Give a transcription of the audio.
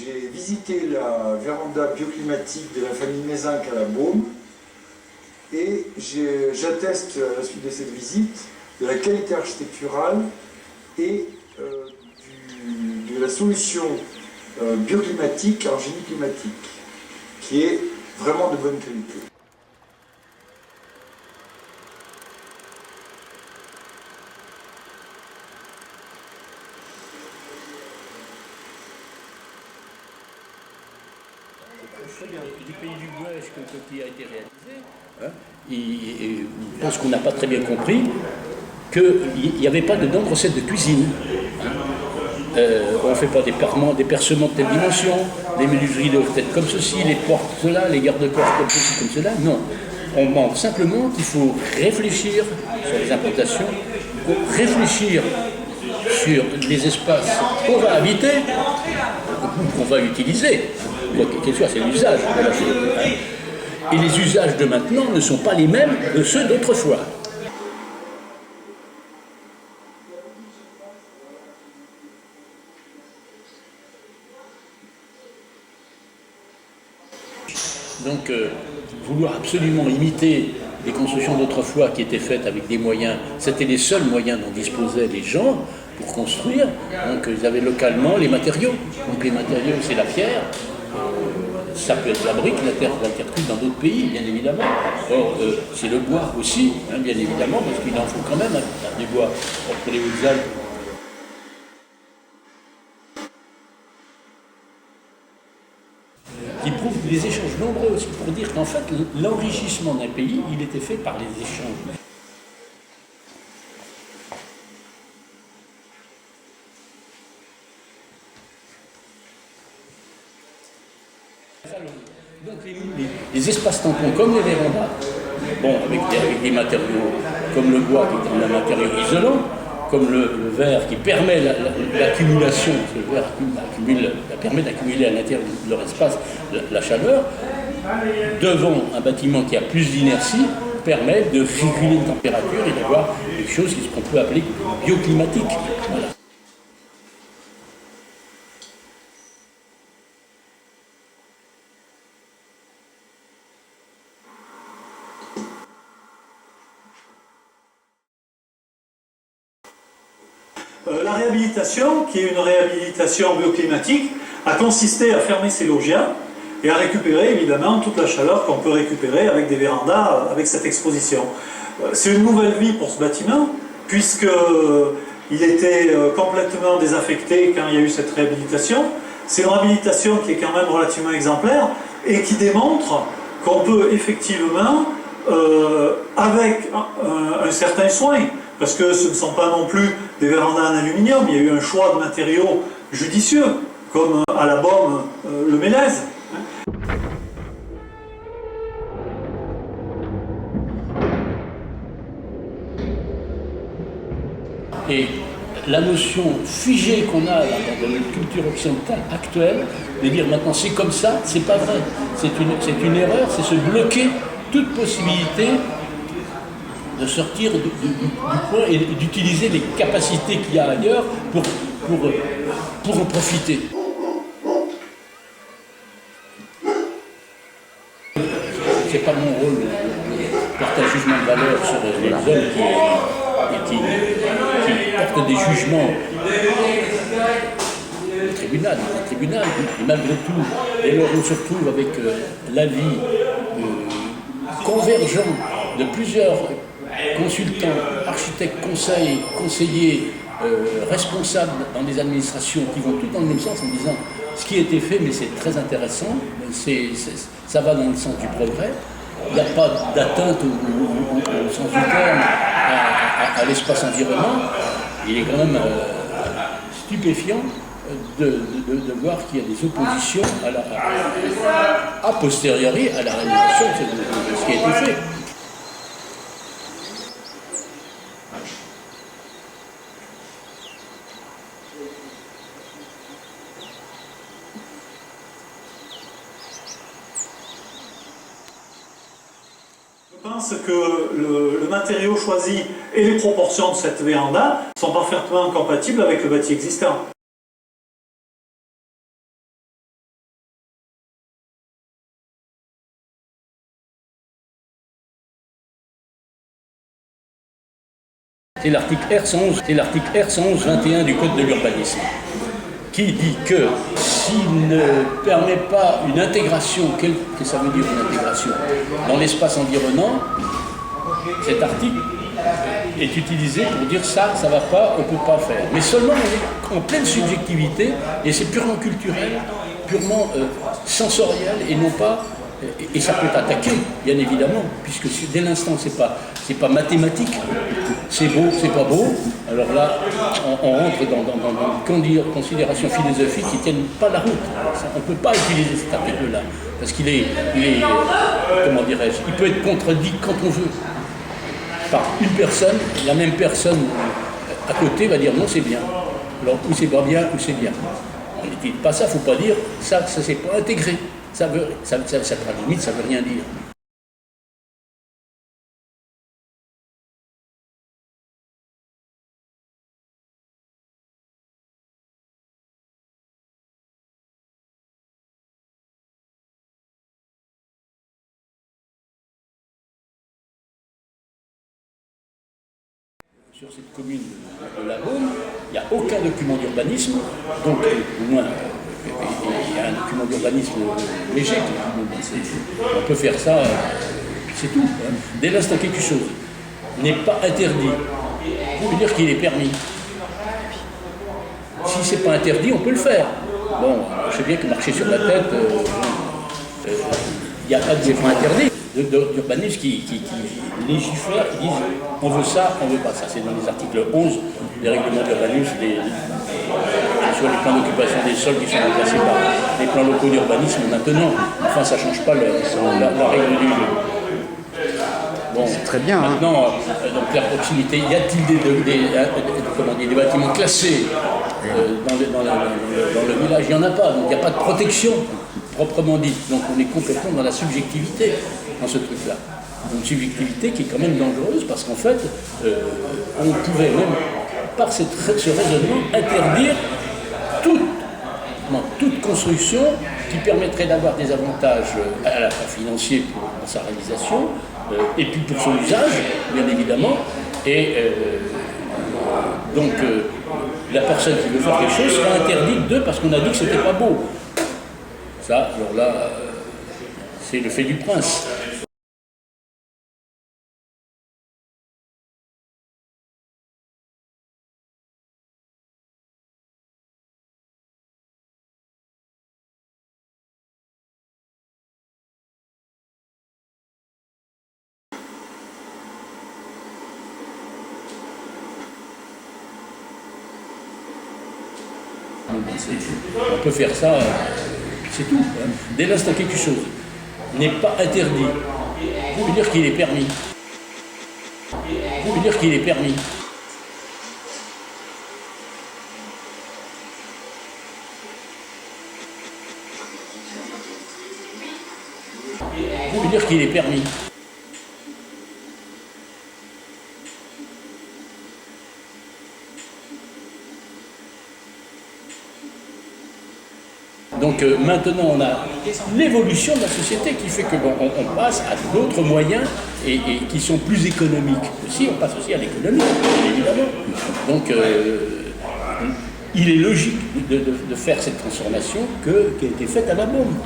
J'ai visité la véranda bioclimatique de la famille Mézinc à la Baume et j'atteste à la suite de cette visite de la qualité architecturale et de la solution bioclimatique en génie climatique qui est vraiment de bonne qualité. Du pays du Gouèche qui a été réalisé, je pense qu'on n'a pas très bien compris qu'il n'y avait pas dedans de recette de cuisine. On ne fait pas des percements de telle dimension, les menuiseries doivent être comme ceci, les portes cela, les garde-corps comme ceci, comme cela. Non, on manque simplement qu'il faut réfléchir sur les implantations, réfléchir sur les espaces qu'on va habiter, qu'on va utiliser. Quel soit, c'est l'usage de la chose. Et les usages de maintenant ne sont pas les mêmes que ceux d'autrefois. Donc, vouloir absolument imiter les constructions d'autrefois qui étaient faites avec des moyens, c'était les seuls moyens dont disposaient les gens pour construire. Donc, ils avaient localement les matériaux. Donc, les matériaux, c'est la pierre. Ça peut être la brique, la terre cuite dans d'autres pays, bien évidemment. Or, c'est le bois aussi, hein, bien évidemment, parce qu'il en faut quand même des bois pour les Hautes-Alpes. Qui prouve des échanges nombreux aussi, pour dire qu'en fait, l'enrichissement d'un pays, il était fait par les échanges. Donc les espaces tampons comme les vérandas, bon, avec des matériaux comme le bois qui est un matériau isolant, comme le verre qui permet l'accumulation, le verre permet d'accumuler à l'intérieur de leur espace la chaleur, devant un bâtiment qui a plus d'inertie, permet de réguler une température et d'avoir quelque chose qu'on peut appeler bioclimatique. Voilà. La réhabilitation, qui est une réhabilitation bioclimatique, a consisté à fermer ces logias et à récupérer évidemment toute la chaleur qu'on peut récupérer avec des vérandas, avec cette exposition. C'est une nouvelle vie pour ce bâtiment, puisqu'il était complètement désaffecté quand il y a eu cette réhabilitation. C'est une réhabilitation qui est quand même relativement exemplaire et qui démontre qu'on peut effectivement, avec un certain soin, parce que ce ne sont pas non plus des vérandas en aluminium, il y a eu un choix de matériaux judicieux, comme à la Baume le Mélèze. Et la notion figée qu'on a dans notre culture occidentale actuelle, de dire maintenant c'est comme ça, c'est pas vrai. C'est une erreur, c'est se bloquer toute possibilité de sortir du point et d'utiliser les capacités qu'il y a ailleurs pour en profiter. C'est pas mon rôle de porter un jugement de valeur sur les hommes qui portent des jugements au tribunal, et malgré tout, dès lors on se retrouve avec l'avis convergent de plusieurs consultants, architectes, conseillers, responsables dans les administrations qui vont tous dans le même sens en disant ce qui a été fait, mais c'est très intéressant, ça va dans le sens du progrès, il n'y a pas d'atteinte au sens du terme à l'espace environnant. Il est quand même stupéfiant de voir qu'il y a des oppositions a posteriori à la réalisation de ce qui a été fait. Je pense que le matériau choisi et les proportions de cette véranda sont parfaitement compatibles avec le bâti existant. C'est l'article R111, c'est l'article R111-21 du Code de l'urbanisme, qui dit que s'il ne permet pas une intégration, qu'est-ce que ça veut dire une intégration, dans l'espace environnant, cet article est utilisé pour dire ça va pas, on ne peut pas faire. Mais seulement on est en pleine subjectivité, et c'est purement culturel, purement sensoriel, et non pas... Et ça peut attaquer, bien évidemment, puisque dès l'instant c'est pas mathématique, c'est beau, c'est pas beau, alors là on rentre dans une considération philosophique qui ne tienne pas la route. On ne peut pas utiliser cet article-là, parce qu'il est comment dirais-je, il peut être contredit quand on veut. Par une personne, la même personne à côté va dire non c'est bien, alors ou c'est pas bien ou c'est bien. On ne dit pas ça, il ne faut pas dire ça c'est pas intégré. Ça veut, à la limite, ça veut rien dire. Sur cette commune de la Beaume, il n'y a aucun document d'urbanisme, donc au moins il y a un document d'urbanisme léger. On peut faire ça, c'est tout. Hein. Dès l'instant quelque chose n'est pas interdit, ça veut dire qu'il est permis. Si c'est pas interdit, on peut le faire. Bon, je sais bien que marcher sur la tête, il n'y a pas de défaut interdit. D'urbanisme qui légifèrent, qui disent on veut ça, on veut pas ça. C'est dans les articles 11 des règlements d'urbanisme, sur les plans d'occupation des sols qui sont remplacés par les plans locaux d'urbanisme maintenant. Enfin, ça ne change pas la règle du jeu. Bon, c'est très bien. Maintenant, donc la proximité, y a-t-il des bâtiments classés dans le village? Il n'y en a pas, donc il n'y a pas de protection proprement dit. Donc on est complètement dans la subjectivité dans ce truc-là. Une subjectivité qui est quand même dangereuse parce qu'en fait, on pouvait même, par ce raisonnement, interdire toute construction qui permettrait d'avoir des avantages à la fois financiers pour sa réalisation, et puis pour son usage, bien évidemment, et donc la personne qui veut faire quelque chose sera interdite parce qu'on a dit que c'était pas beau. Ça, alors là, c'est le fait du prince. On peut faire ça, c'est tout. Hein. Dès l'instant quelque chose n'est pas interdit, ça veut dire qu'il est permis. Ça veut dire qu'il est permis. Ça veut dire qu'il est permis. Donc maintenant on a l'évolution de la société qui fait que on passe à d'autres moyens et qui sont plus économiques aussi, on passe aussi à l'économie, évidemment. Donc il est logique de faire cette transformation qui a été faite à la Beaume.